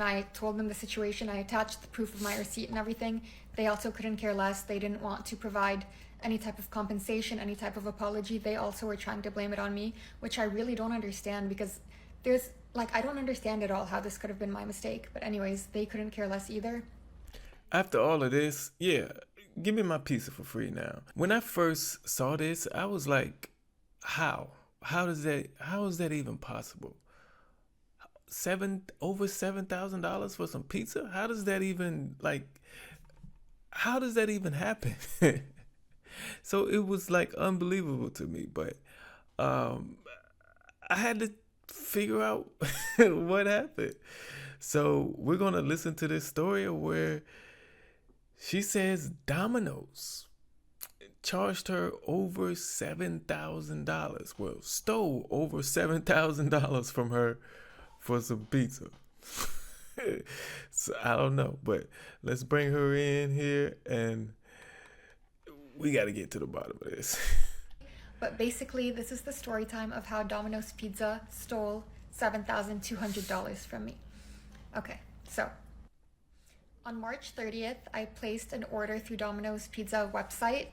I told them the situation, I attached the proof of my receipt and everything. They also couldn't care less. They didn't want to provide any type of compensation, any type of apology. They also were trying to blame it on me, which I really don't understand, because there's like, I don't understand at all how this could have been my mistake. But anyways, they couldn't care less either. After all of this, yeah, give me my pizza for free now. When I first saw this, I was like, how? How is that even possible? Over $7,000 for some pizza? How does that even happen? So it was like unbelievable to me, but um I had to figure out what happened. So we're gonna listen to this story where she says Domino's charged her over $7,000. Well, stole over $7,000 from her for some pizza. So I don't know, but let's bring her in here and we got to get to the bottom of this. But basically, this is the story time of how Domino's Pizza stole $7,200 from me. Okay, so on March 30th, I placed an order through Domino's Pizza website,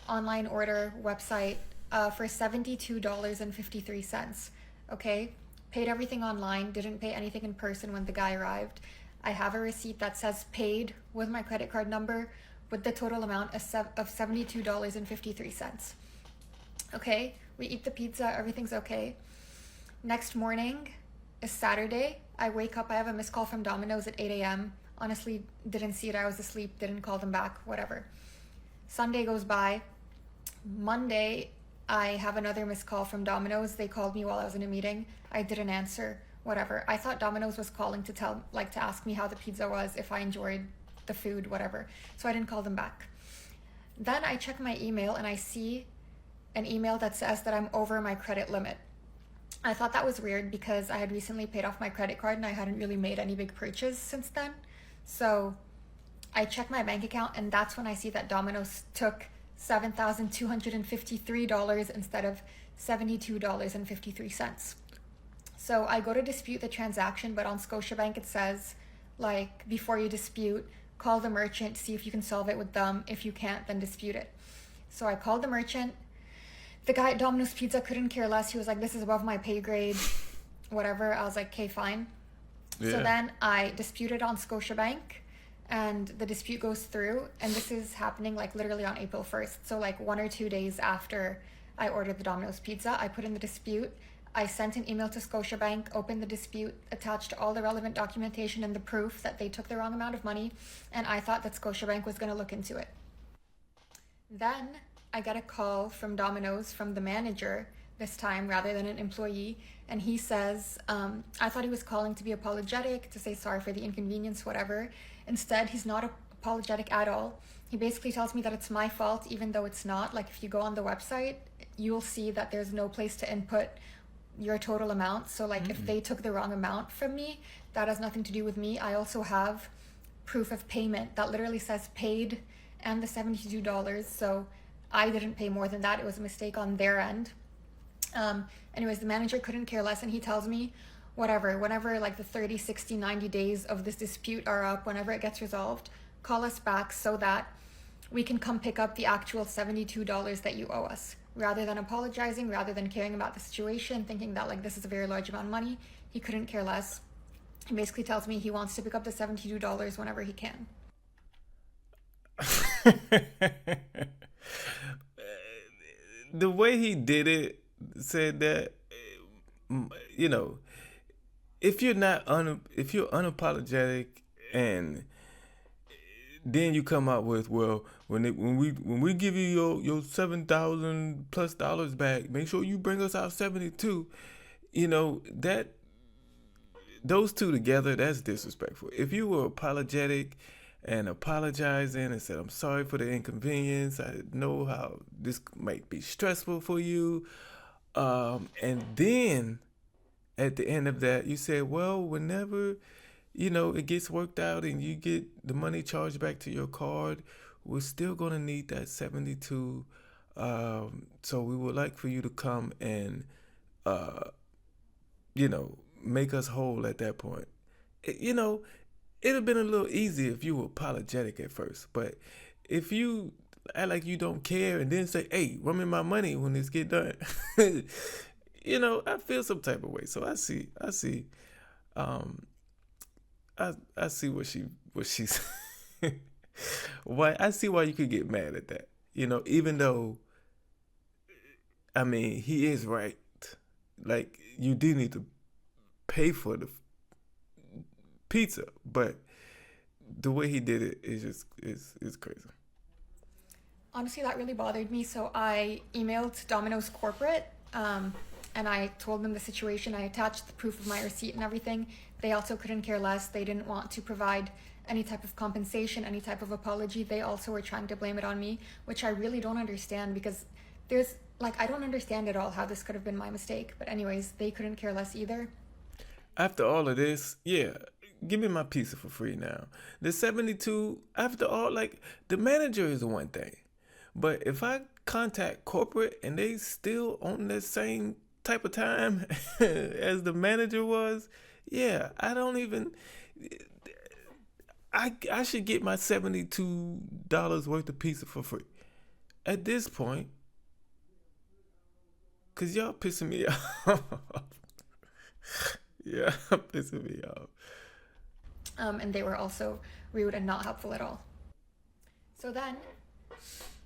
online order website, for $72.53. Okay, paid everything online, didn't pay anything in person when the guy arrived. I have a receipt that says paid with my credit card number with the total amount of $72.53. Okay, we eat the pizza, everything's okay. Next morning is Saturday. I wake up, I have a missed call from Domino's at 8 a.m. Honestly, didn't see it, I was asleep, didn't call them back, whatever. Sunday goes by. Monday, I have another missed call from Domino's. They called me while I was in a meeting. I didn't answer, whatever. I thought Domino's was calling to to ask me how the pizza was, if I enjoyed the food, whatever. So I didn't call them back. Then I check my email and I see an email that says that I'm over my credit limit. I thought that was weird because I had recently paid off my credit card and I hadn't really made any big purchase since then. So I check my bank account and that's when I see that Domino's took $7,253 instead of $72.53. So I go to dispute the transaction, but on Scotiabank it says, like, before you dispute, call the merchant, see if you can solve it with them. If you can't, then dispute it. So I called the merchant. The guy at Domino's Pizza couldn't care less. He was like, this is above my pay grade, whatever. I was like, okay, fine. Yeah. So then I disputed on Scotiabank and the dispute goes through. And this is happening like literally on April 1st. So like 1 or 2 days after I ordered the Domino's Pizza, I put in the dispute. I sent an email to Scotiabank, opened the dispute, attached all the relevant documentation and the proof that they took the wrong amount of money. And I thought that Scotiabank was going to look into it. Then I got a call from Domino's from the manager this time rather than an employee. And he says, I thought he was calling to be apologetic, to say sorry for the inconvenience, whatever. Instead, he's not apologetic at all. He basically tells me that it's my fault, even though it's not. Like, if you go on the website, you'll see that there's no place to input your total amount. So like, if they took the wrong amount from me, that has nothing to do with me. I also have proof of payment that literally says paid and the $72. So I didn't pay more than that. It was a mistake on their end. Anyways, the manager couldn't care less, and he tells me, whenever like the 30, 60, 90 days of this dispute are up, whenever it gets resolved, call us back so that we can come pick up the actual $72 that you owe us. Rather than apologizing, rather than caring about the situation, thinking that like this is a very large amount of money, he couldn't care less. He basically tells me he wants to pick up the $72 whenever he can. The way he did it said that, you know, if you're unapologetic, and then you come out with, well, when we give you your $7,000+ back, make sure you bring us out 72. You know, that those two together, that's disrespectful. If you were apologetic and apologizing and said, I'm sorry for the inconvenience, I know how this might be stressful for you, and then at the end of that you say, well, whenever it gets worked out and you get the money charged back to your card, we're still going to need that 72. So we would like for you to come and make us whole at that point. you know, it'd have been a little easier if you were apologetic at first. But if you act like you don't care and then say, "Hey, run me my money when this get done," I feel some type of way. So um, I see what she's. Why I see why you could get mad at that. Even though I mean he is right. Like you do need to pay for the pizza, but the way he did it is just is crazy. Honestly, that really bothered me. So I emailed Domino's corporate, and I told them the situation. I attached the proof of my receipt and everything. They also couldn't care less. They didn't want to provide any type of compensation, any type of apology. They also were trying to blame it on me, which I really don't understand because I don't understand at all how this could have been my mistake. But anyways, they couldn't care less either. After all of this, yeah, give me my pizza for free now. The 72, after all, like the manager is one thing. But if I contact corporate and they still on that same type of time as the manager was, yeah, I don't even I should get my $72 worth of pizza for free. At this point, cause y'all pissing me off. Yeah, pissing me off. And they were also rude and not helpful at all. So then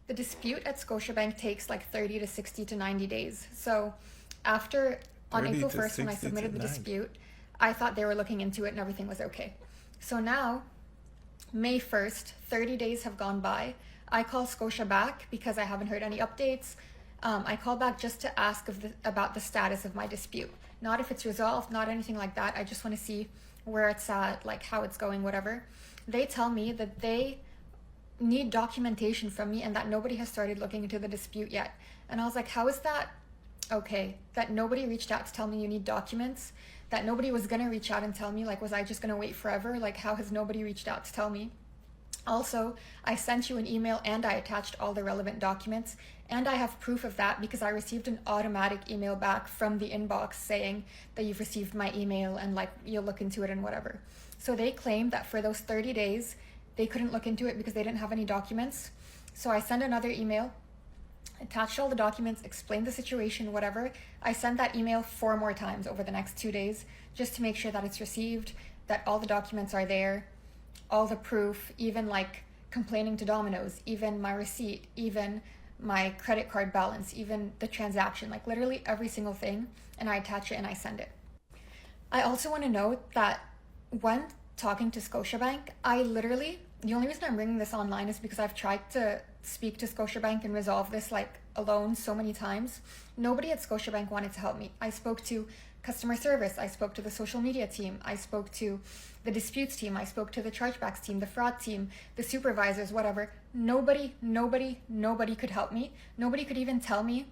the dispute at Scotiabank takes like 30 to 60 to 90 days. So on 30 April to 1st, when I 60 to submitted the 90. dispute, I thought they were looking into it and everything was okay. So now, May 1st, 30 days have gone by. I call Scotia back because I haven't heard any updates. I called back just to ask about the status of my dispute. Not if it's resolved, not anything like that. I just want to see where it's at, like how it's going, whatever. They tell me that they need documentation from me and that nobody has started looking into the dispute yet. And I was like, how is that okay? That nobody reached out to tell me you need documents? That nobody was going to reach out and tell me? Like, was I just going to wait forever? Like, how has nobody reached out to tell me? Also, I sent you an email and I attached all the relevant documents, and I have proof of that because I received an automatic email back from the inbox saying that you've received my email and like you'll look into it and whatever. So they claim that for those 30 days, they couldn't look into it because they didn't have any documents. So I sent another email, attached all the documents, explained the situation, whatever. I sent that email 4 more times over the next 2 days just to make sure that it's received, that all the documents are there, all the proof, even like complaining to Domino's, even my receipt, even my credit card balance, even the transaction, like literally every single thing, and I attach it and I send it. I also want to note that when talking to Scotiabank, the only reason I'm bringing this online is because I've tried to speak to Scotiabank and resolve this like alone so many times. Nobody at Scotiabank wanted to help me. I spoke to customer service, I spoke to the social media team, I spoke to the disputes team, I spoke to the chargebacks team, the fraud team, the supervisors, whatever. Nobody could help me. Nobody could even tell me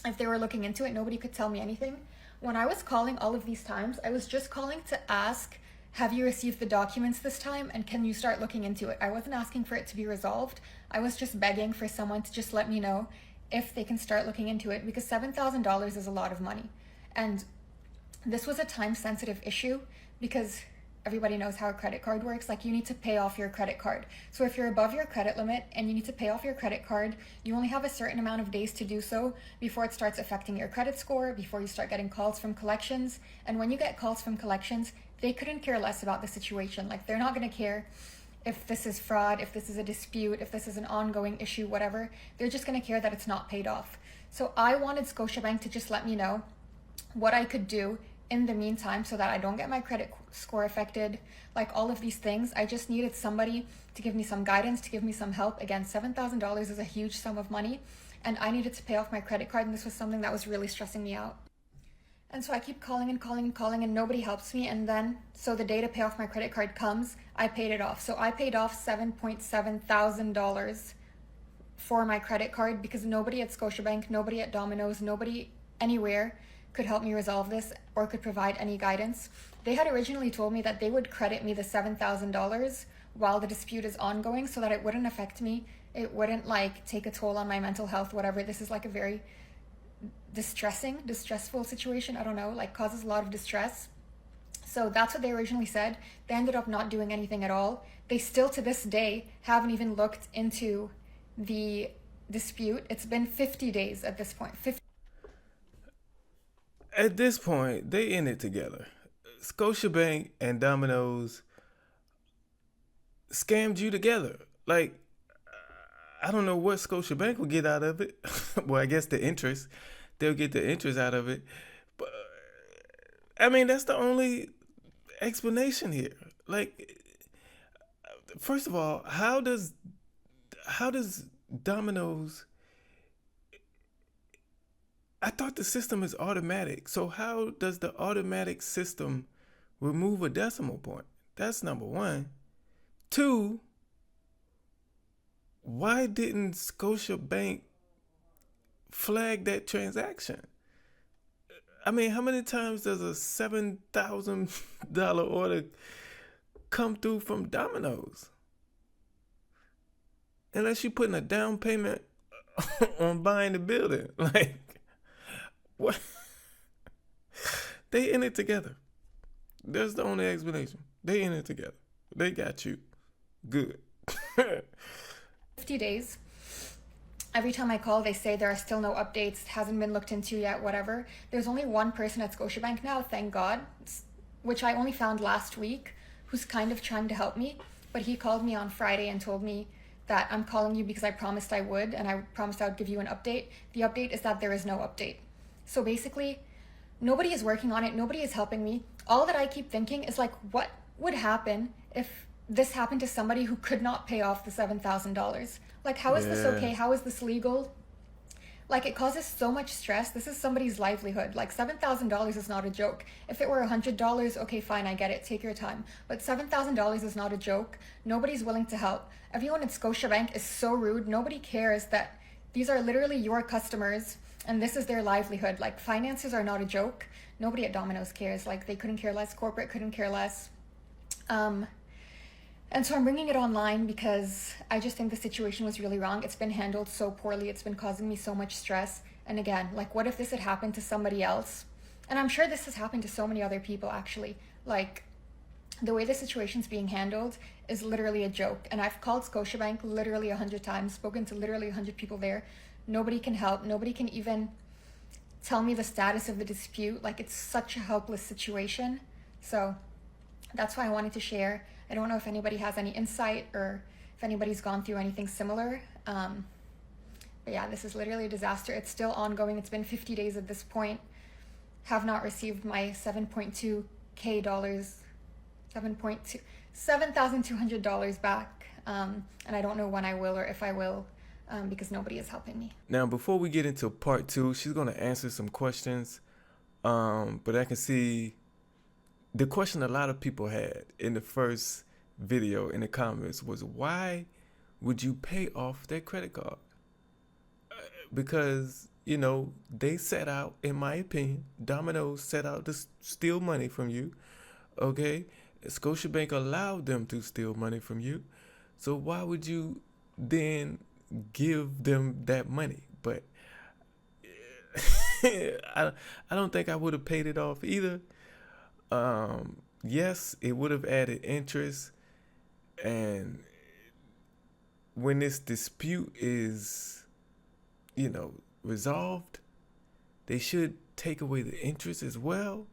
if they were looking into it. Nobody could tell me anything. When I was calling all of these times, I was just calling to ask, have you received the documents this time and can you start looking into it? I wasn't asking for it to be resolved. I was just begging for someone to just let me know if they can start looking into it, because $7,000 is a lot of money. And this was a time-sensitive issue because everybody knows how a credit card works. Like, you need to pay off your credit card. So if you're above your credit limit and you need to pay off your credit card, you only have a certain amount of days to do so before it starts affecting your credit score, before you start getting calls from collections. And when you get calls from collections, they couldn't care less about the situation. Like, they're not going to care if this is fraud, if this is a dispute, if this is an ongoing issue, whatever. They're just going to care that it's not paid off. So I wanted Scotiabank to just let me know what I could do in the meantime so that I don't get my credit score affected, like all of these things. I just needed somebody to give me some guidance, to give me some help. Again, $7,000 is a huge sum of money, and I needed to pay off my credit card, and this was something that was really stressing me out. And so I keep calling and calling and calling, and nobody helps me. And then, so the day to pay off my credit card comes, I paid it off. So I paid off $7.7 thousand for my credit card because nobody at Scotiabank, nobody at Domino's, nobody anywhere could help me resolve this or could provide any guidance. They had originally told me that they would credit me the $7,000 while the dispute is ongoing so that it wouldn't affect me. It wouldn't like take a toll on my mental health, whatever. This is like a very distressful situation. I don't know, like causes a lot of distress. So that's what they originally said. They ended up not doing anything at all. They still to this day haven't even looked into the dispute. It's been 50 days at this point. 50. At this point, they in it together. Scotiabank and Domino's scammed you together. Like, I don't know what Scotiabank will get out of it. Well, I guess the interest. They'll get the interest out of it. But I mean, that's the only explanation here. Like, first of all, how does Domino's? I thought the system is automatic. So how does the automatic system remove a decimal point? That's number one. Two, why didn't Scotiabank flag that transaction? I mean, how many times does a $7,000 order come through from Domino's? Unless you're putting a down payment on buying the building. Like, what? They in it together. That's the only explanation. They in it together. They got you. Good. 50 days. Every time I call, they say there are still no updates, hasn't been looked into yet, whatever. There's only one person at Scotiabank now, thank God, which I only found last week, who's kind of trying to help me. But he called me on Friday and told me that I'm calling you because I promised I would, and I promised I would give you an update. The update is that there is no update. So basically, nobody is working on it, nobody is helping me. All that I keep thinking is like, what would happen if this happened to somebody who could not pay off the $7,000? Like, how is this okay? How is this legal? Like, it causes so much stress. This is somebody's livelihood. Like, $7,000 is not a joke. If it were $100, okay, fine, I get it. Take your time. But $7,000 is not a joke. Nobody's willing to help. Everyone at Scotiabank is so rude. Nobody cares that these are literally your customers and this is their livelihood. Like, finances are not a joke. Nobody at Domino's cares. Like, they couldn't care less. Corporate couldn't care less. And so I'm bringing it online because I just think the situation was really wrong. It's been handled so poorly. It's been causing me so much stress. And again, like, what if this had happened to somebody else? And I'm sure this has happened to so many other people, actually. Like, the way the situation's being handled is literally a joke. And I've called Scotiabank literally 100 times, spoken to literally 100 people there. Nobody can help. Nobody can even tell me the status of the dispute. Like, it's such a helpless situation. So that's why I wanted to share. I don't know if anybody has any insight or if anybody's gone through anything similar. But yeah, this is literally a disaster. It's still ongoing. It's been 50 days at this point. Have not received my $7.2K, $7,200 back. And I don't know when I will or if I will, because nobody is helping me. Now, before we get into part two, she's going to answer some questions. But I can see the question a lot of people had in the first video in the comments was, why would you pay off their credit card? Because, you know, they set out, in my opinion, Domino's set out to steal money from you. Okay? Scotiabank allowed them to steal money from you. So why would you then give them that money? But I don't think I would have paid it off either. Yes, it would have added interest, and when this dispute is, you know, resolved, they should take away the interest as well.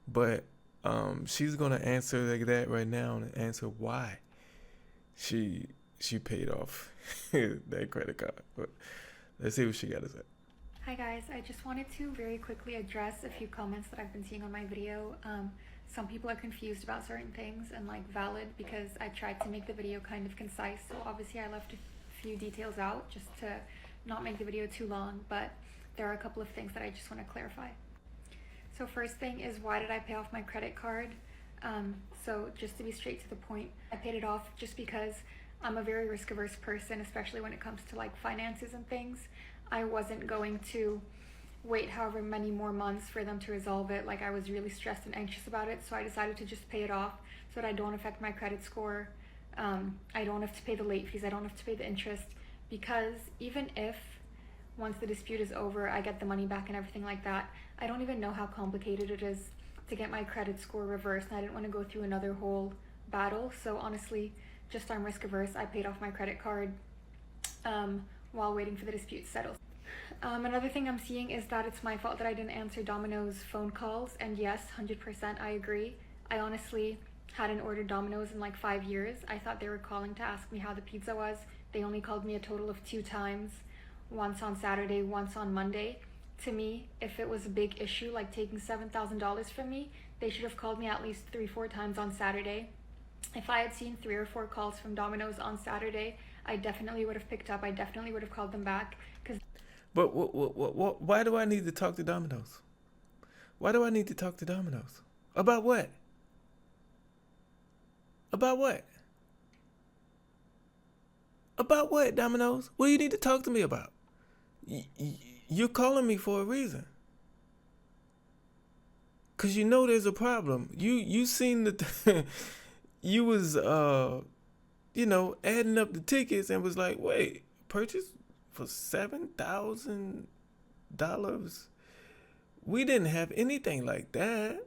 But she's gonna answer like that right now and answer why she paid off that credit card. But let's see what she got to say. Hi guys, I just wanted to very quickly address a few comments that I've been seeing on my video. Some people are confused about certain things, and like valid, because I tried to make the video kind of concise. So obviously I left a few details out just to not make the video too long, but there are a couple of things that I just want to clarify. So first thing is, why did I pay off my credit card? So just to be straight to the point, I paid it off just because I'm a very risk-averse person, especially when it comes to like finances and things. I wasn't going to wait however many more months for them to resolve it. Like, I was really stressed and anxious about it, so I decided to just pay it off so that I don't affect my credit score. I don't have to pay the late fees, I don't have to pay the interest, because even if once the dispute is over I get the money back and everything like that, I don't even know how complicated it is to get my credit score reversed, and I didn't want to go through another whole battle. So honestly, just I'm risk averse, I paid off my credit card while waiting for the dispute to settle. Another thing I'm seeing is that it's my fault that I didn't answer Domino's phone calls, and yes, 100% I agree. I honestly hadn't ordered Domino's in like 5 years. I thought they were calling to ask me how the pizza was. They only called me a total of 2 times, once on Saturday, once on Monday. To me, if it was a big issue like taking $7,000 from me, they should have called me at least 3-4 times on Saturday. If I had seen 3 or 4 calls from Domino's on Saturday, I definitely would have picked up. I definitely would have called them back. But why do I need to talk to Domino's? Why do I need to talk to Domino's? About what? About what? About what, Domino's? What do you need to talk to me about? You're calling me for a reason. Cause you know there's a problem. You seen the you was adding up the tickets and was like, wait, purchase for $7,000? We didn't have anything like that.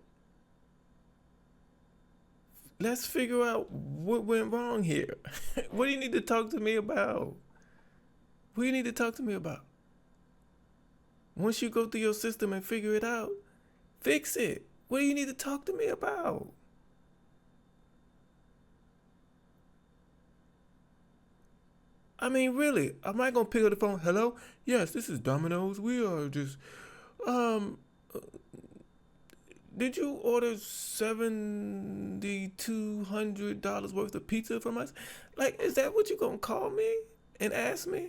Let's figure out what went wrong here. What do you need to talk to me about? What do you need to talk to me about? Once you go through your system and figure it out, fix it. What do you need to talk to me about? I mean, really, am I going to pick up the phone? Hello? Yes, this is Domino's. We are just, did you order $7,200 worth of pizza from us? Like, is that what you going to call me and ask me?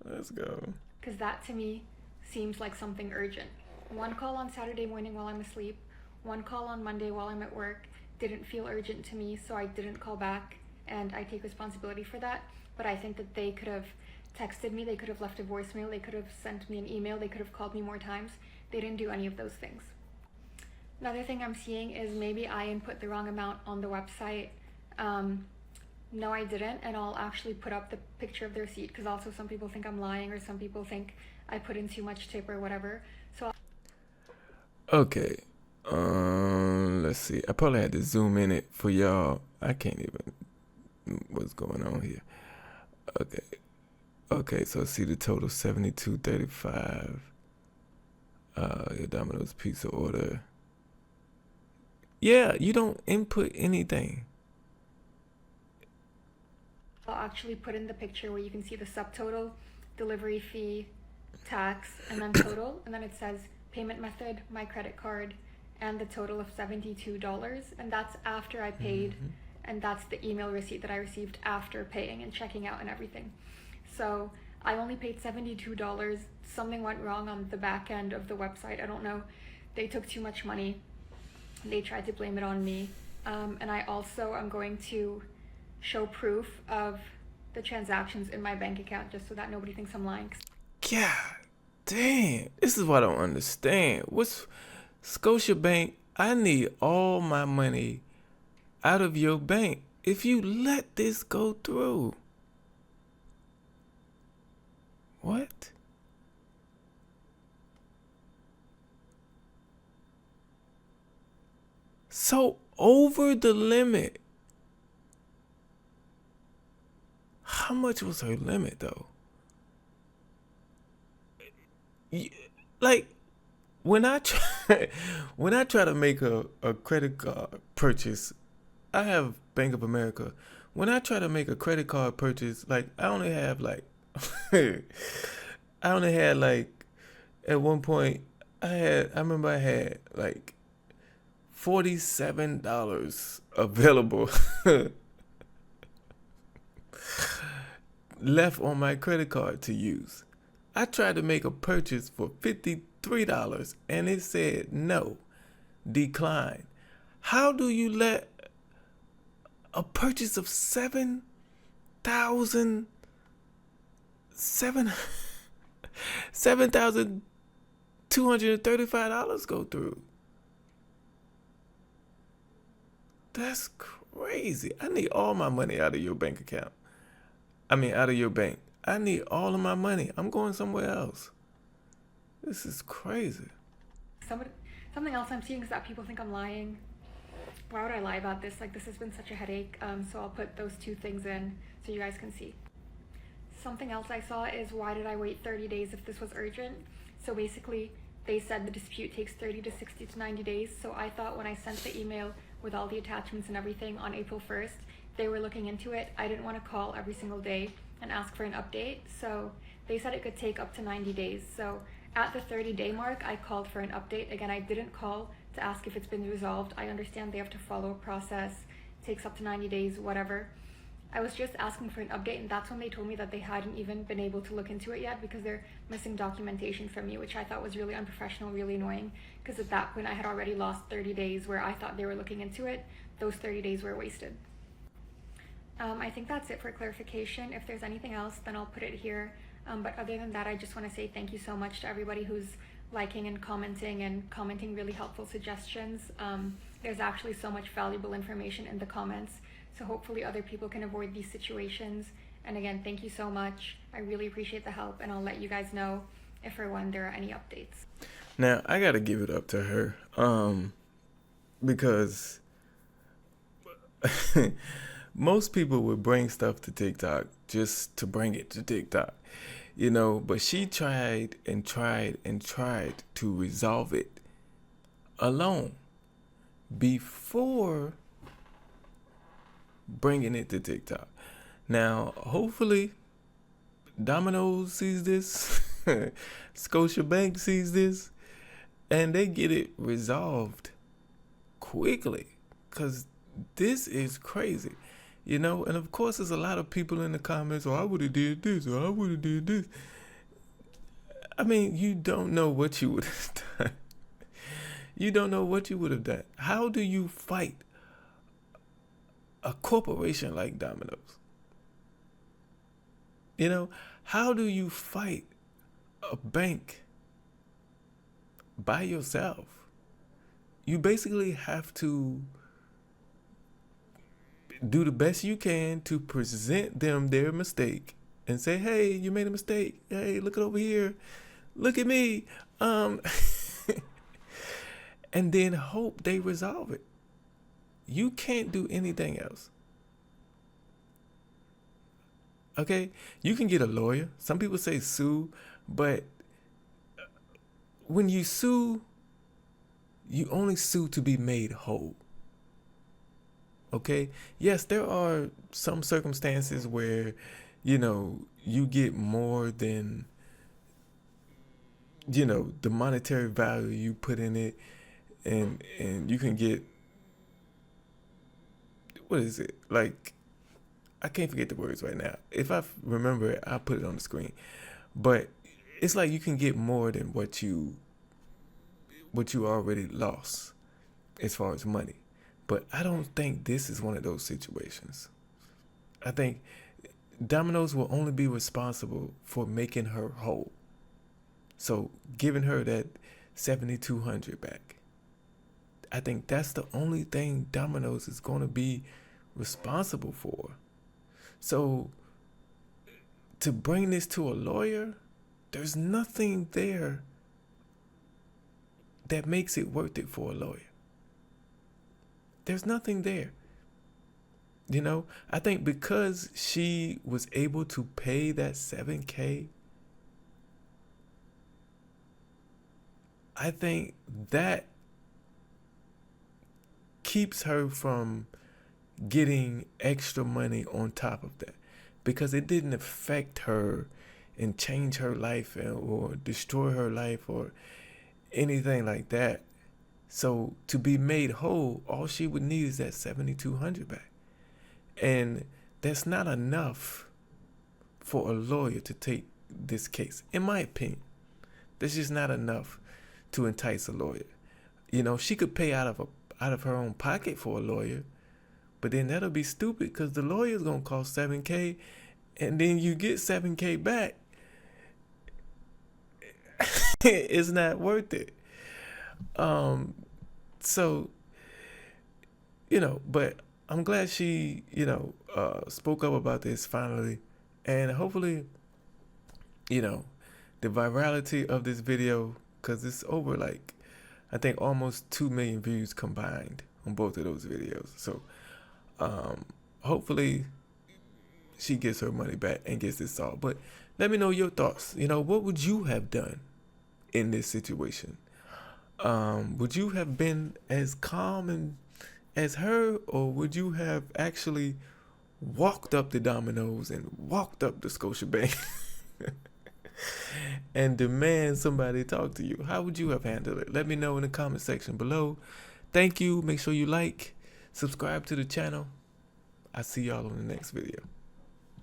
Let's go. Because that to me seems like something urgent. One call on Saturday morning while I'm asleep, one call on Monday while I'm at work didn't feel urgent to me, so I didn't call back, and I take responsibility for that. But I think that they could have texted me, they could have left a voicemail, they could have sent me an email, they could have called me more times. They didn't do any of those things. Another thing I'm seeing is maybe I input the wrong amount on the website. No, I didn't, and I'll actually put up the picture of the receipt, because also some people think I'm lying, or some people think I put in too much tip or whatever. So Okay. Let's see. I probably had to zoom in it for y'all. I can't even. What's going on here? Okay. Okay. So see the total $72.35. Your Domino's pizza order. Yeah, you don't input anything. I'll actually put in the picture where you can see the subtotal, delivery fee, tax, and then total, and then it says payment method, my credit card, and the total of $72, and that's after I paid, and that's the email receipt that I received after paying and checking out and everything. So I only paid $72. Something went wrong on the back end of the website. I don't know. They took too much money. They tried to blame it on me. And I also am going to show proof of the transactions in my bank account just so that nobody thinks I'm lying. God damn. This is what I don't understand. What's Scotiabank? I need all my money out of your bank if you let this go through. What? So over the limit. How much was her limit though? Like when I try to make a credit card purchase, I have Bank of America. When I try to make a credit card purchase, like I only had like at one point I remember I had like $47 available left on my credit card to use. I tried to make a purchase for $53 and it said no, decline. How do you let a purchase of $7,235 go through? That's crazy. I need all my money out of your bank account. I mean, out of your bank. I need all of my money. I'm going somewhere else. This is crazy. Something else I'm seeing is that people think I'm lying. Why would I lie about this? Like, this has been such a headache. So I'll put those two things in so you guys can see. Something else I saw is, why did I wait 30 days if this was urgent? So basically, they said the dispute takes 30 to 60 to 90 days. So I thought when I sent the email with all the attachments and everything on April 1st, they were looking into it. I didn't want to call every single day and ask for an update. So they said it could take up to 90 days. So at the 30-day mark, I called for an update. Again, I didn't call to ask if it's been resolved. I understand they have to follow a process, takes up to 90 days, whatever. I was just asking for an update, and that's when they told me that they hadn't even been able to look into it yet because they're missing documentation from me, which I thought was really unprofessional, really annoying, because at that point I had already lost 30 days where I thought they were looking into it. Those 30 days were wasted. I think that's it for clarification. If there's anything else, then I'll put it here. But other than that, I just want to say thank you so much to everybody who's liking and commenting really helpful suggestions. There's actually so much valuable information in the comments, so hopefully other people can avoid these situations. And again, thank you so much. I really appreciate the help, and I'll let you guys know if or when there are any updates. Now, I got to give it up to her because most people would bring stuff to TikTok just to bring it to TikTok, but she tried and tried and tried to resolve it alone before bringing it to TikTok. Now, hopefully, Domino sees this, Scotiabank sees this, and they get it resolved quickly, because this is crazy. And of course, there's a lot of people in the comments, I would have did this, or I would have did this. I mean, you don't know what you would have done. You don't know what you would have done. How do you fight a corporation like Domino's? How do you fight a bank by yourself? You basically have to do the best you can to present them their mistake and say, hey, you made a mistake. Hey, look it over here. Look at me. And then hope they resolve it. You can't do anything else. Okay? You can get a lawyer. Some people say sue, but when you sue, you only sue to be made whole. Okay? Yes, there are some circumstances where, you get more than, the monetary value you put in it, and you can get, what is it? Like, I can't forget the words right now. If I remember it, I'll put it on the screen. But it's like you can get more than what you already lost as far as money. But I don't think this is one of those situations. I think Domino's will only be responsible for making her whole. So giving her that $7,200 back. I think that's the only thing Domino's is going to be responsible for. So to bring this to a lawyer, there's nothing there that makes it worth it for a lawyer. There's nothing there. I think because she was able to pay that $7,000, I think that keeps her from getting extra money on top of that, because it didn't affect her and change her life or destroy her life or anything like that. So to be made whole, all she would need is that $7,200 back. And that's not enough for a lawyer to take this case. In my opinion, that's just not enough to entice a lawyer. She could pay out of her own pocket for a lawyer, but then that'll be stupid because the lawyer's going to cost $7,000, and then you get $7,000 back. It's not worth it. So, but I'm glad she, spoke up about this finally, and hopefully you know, the virality of this video, because it's over like, I think almost 2 million views combined on both of those videos. So hopefully she gets her money back and gets this solved. But let me know your thoughts. You know, what would you have done in this situation? Would you have been as calm and as her, or would you have actually walked up the Domino's and walked up the Scotiabank and demand somebody talk to you? How would you have handled it? Let me know in the comment section below. Thank you. Make sure you like, subscribe to the channel. I'll see y'all on the next video.